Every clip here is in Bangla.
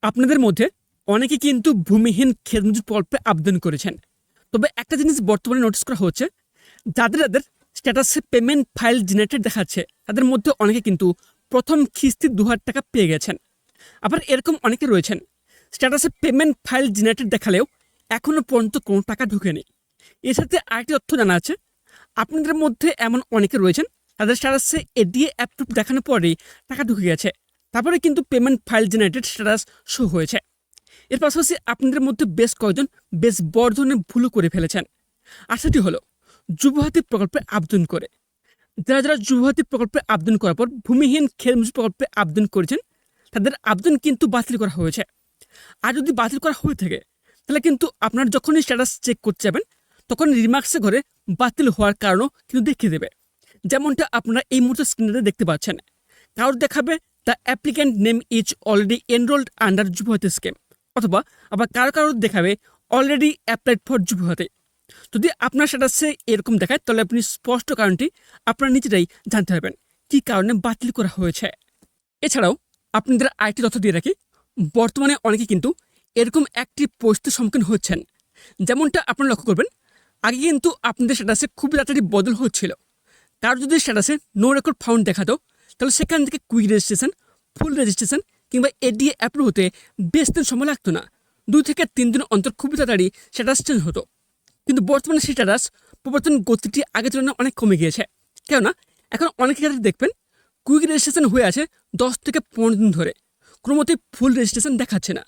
আপনাদের মধ্যে অনেকে কিন্তু ভূমিহীন ক্ষেত মজুর প্রকল্পে আবেদন করেছেন। তবে একটা জিনিস বর্তমানে নোটিস করা হচ্ছে, যাদের স্ট্যাটাসে পেমেন্ট ফাইল জেনারেটেড দেখাচ্ছে, তাদের মধ্যে অনেকে কিন্তু প্রথম কিস্তির ২,০০০ টাকা পেয়ে গেছেন। আবার এরকম অনেকে রয়েছেন স্ট্যাটাসে পেমেন্ট ফাইল জেনারেটেড দেখালেও এখনও পর্যন্ত কোনো টাকা ঢোকেনি। এর সাথে আরেকটি তথ্য জানা আছে, আপনাদের মধ্যে এমন অনেকে রয়েছেন তাদের স্ট্যাটাসে এডিএ অ্যাপ্রুভ দেখানোর পরেই টাকা ঢুকে গেছে, তারপরে কিন্তু payment file generated status show হয়েছে। এর পাশাপাশি আপনাদের মধ্যে বেশ কয়েকজন বেশ বড় ধরনের ভুলও করে ফেলেছেন। আর সেটি হলো যুবহাতি প্রকল্পে আবেদন করে। যারা যুবহাতি প্রকল্পে আবেদন করার পর ভূমিহীন ক্ষেত মজুর প্রকল্পে আবেদন করেছেন, তাদের আবেদন কিন্তু বাতিল করা হয়েছে। আর যদি বাতিল করা হয়ে থাকে, তাহলে কিন্তু আপনার যখনই স্ট্যাটাস চেক করতে যাবেন, তখন রিমার্কসে ঘরে বাতিল হওয়ার কারণও কিন্তু দেখিয়ে দেবে। যেমনটা আপনারা এই মুহূর্তে স্ক্রিনে দেখতে পাচ্ছেন। কারোর দেখাবে the applicant name is already enrolled under যুবহাতি স্কিম, অথবা আবার কারোর দেখাবে অলরেডি অ্যাপ্লাইড ফর যুবহাতি। যদি আপনার স্ট্যাটাসে এরকম দেখায়, তাহলে আপনি স্পষ্ট কারণটি আপনারা নিজেরাই জানতে পারবেন কী কারণে বাতিল করা হয়েছে। এছাড়াও আপনাদের আরেকটি তথ্য দিয়ে রাখি, বর্তমানে অনেকে কিন্তু এরকম একটি পরিস্থিতির সম্মুখীন হচ্ছেন। যেমনটা আপনারা লক্ষ্য করবেন, আগে কিন্তু আপনাদের স্ট্যাটাসে খুব তাড়াতাড়ি বদল হচ্ছিল। কারো যদি স্ট্যাটাসে নো রেকর্ড ফাউন্ড দেখাতো, তাহলে সেখান থেকে কুইক রেজিস্ট্রেশন, ফুল রেজিস্ট্রেশন কিংবা এডিএ অ্যাপ্রুভ হতে বেশ দিন সময় লাগতো না। 2 থেকে 3 দিন অন্তর খুবই তাড়াতাড়ি স্ট্যাটাস চেঞ্জ হতো। কিন্তু বর্তমানে সেই স্ট্যাটাস পরিবর্তন গতিটি আগের তুলনায় অনেক কমে গিয়েছে। কেননা এখন অনেক ক্ষেত্রে দেখবেন কুইক রেজিস্ট্রেশন হয়ে আছে 10 থেকে 15 দিন ধরে, কোনো মতেই ফুল রেজিস্ট্রেশন দেখাচ্ছে না।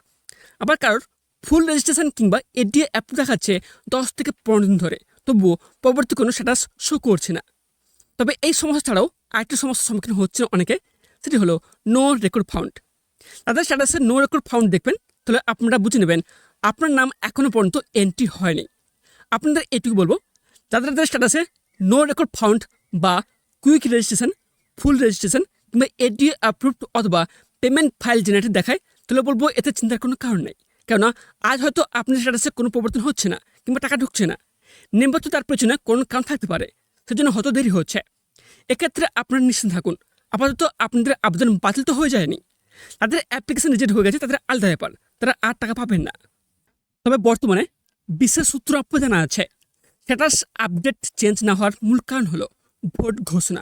আবার কারোর ফুল রেজিস্ট্রেশন কিংবা এডিএ অ্যাপ্রুভ দেখাচ্ছে 10 থেকে 15 দিন ধরে, তবুও পরবর্তী কোনো স্ট্যাটাস শো করছে না। তবে এই সমস্যা ছাড়াও আরেকটি সমস্যার সম্মুখীন হচ্ছে অনেকে, সেটি হলো নো রেকর্ড ফাউন্ড। তাদের স্ট্যাটাসে নো রেকর্ড ফাউন্ড দেখবেন, তাহলে আপনারা বুঝে নেবেন আপনার নাম এখনও পর্যন্ত এন্ট্রি হয়নি। আপনাদের এটুকু বলবো, যাদের স্ট্যাটাসে নো রেকর্ড ফাউন্ড বা কুইক রেজিস্ট্রেশন, ফুল রেজিস্ট্রেশন কিংবা এডিএ অ্যাপ্রুভড অথবা পেমেন্ট ফাইল জেনারেটেড দেখায়, তাহলে বলবো এতে চিন্তার কোনো কারণ নেই। কেননা আজ হয়তো আপনার স্ট্যাটাসে কোনো পরিবর্তন হচ্ছে না কিংবা টাকা ঢুকছে না, নিম্বত তার পেছনে কোনো কারণ থাকতে পারে, সেজন্য হয়তো দেরি হচ্ছে। এক্ষেত্রে আপনারা নিশ্চিন্ত থাকুন, আপাতত আপনাদের আবেদন বাতিল তো হয়ে যায়নি। তাদের অ্যাপ্লিকেশন রিজেক্ট হয়ে গেছে, তাদের আলাদা ব্যাপার, তারা আর টাকা পাবেন না। তবে বর্তমানে বিশেষ সূত্র আপনার জানা আছে, স্ট্যাটাস আপডেট চেঞ্জ না হওয়ার মূল কারণ হলো ভোট ঘোষণা।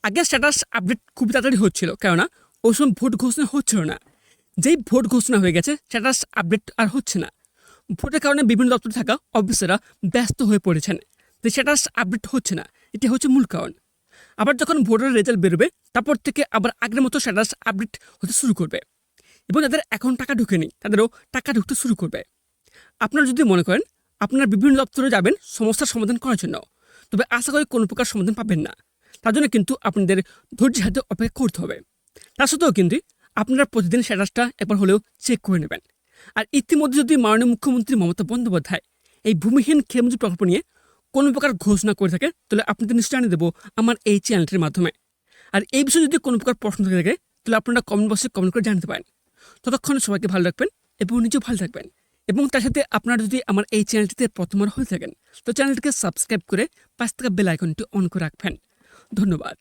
আগে স্ট্যাটাস আপডেট খুব তাড়াতাড়ি হচ্ছিল, কেননা ওই সময় ভোট ঘোষণা হচ্ছিল না। যেই ভোট ঘোষণা হয়ে গেছে, স্ট্যাটাস আপডেট আর হচ্ছে না। ভোটের কারণে বিভিন্ন দপ্তরে থাকা অফিসাররা ব্যস্ত হয়ে পড়েছেন, যে স্ট্যাটাস আপডেট হচ্ছে না, এটি হচ্ছে মূল কারণ। আবার যখন ভোটের রেজাল্ট বেরোবে, তারপর থেকে আবার আগের মতো স্ট্যাটাস আপডেট হতে শুরু করবে, এবং যাদের এখন টাকা ঢুকেনি তাদেরও টাকা ঢুকতে শুরু করবে। আপনারা যদি মনে করেন আপনারা বিভিন্ন দপ্তরে যাবেন সমস্যার সমাধান করার জন্য, তবে আশা করি কোনো প্রকার সমাধান পাবেন না। তার জন্য কিন্তু আপনাদের ধৈর্যের সাথে অপেক্ষা করতে হবে। তা সত্ত্বেও কিন্তু আপনারা প্রতিদিন স্ট্যাটাসটা একবার হলেও চেক করে নেবেন। আর ইতিমধ্যে যদি মাননীয় মুখ্যমন্ত্রী মমতা বন্দ্যোপাধ্যায় এই ভূমিহীন ক্ষেত মজুর প্রকল্প নিয়ে কোনো প্রকার ঘোষণা করে থাকে, তাহলে আপনাদের নিশ্চয় জানিয়ে দেবো আমার এই চ্যানেলটির মাধ্যমে। আর এই বিষয়ে যদি কোনো প্রকার প্রশ্ন থেকে থাকে, তাহলে আপনারা কমেন্ট বক্সে কমেন্ট করে জানতে পারেন। ততক্ষণে সবাইকে ভালো রাখবেন এবং নিজেও ভালো থাকবেন। এবং তার সাথে আপনারা যদি আমার এই চ্যানেলটিতে প্রথমবার হয়ে থাকেন, তো চ্যানেলটিকে সাবস্ক্রাইব করে পাশ থাকা বেল আইকনটি অন করে রাখবেন। ধন্যবাদ।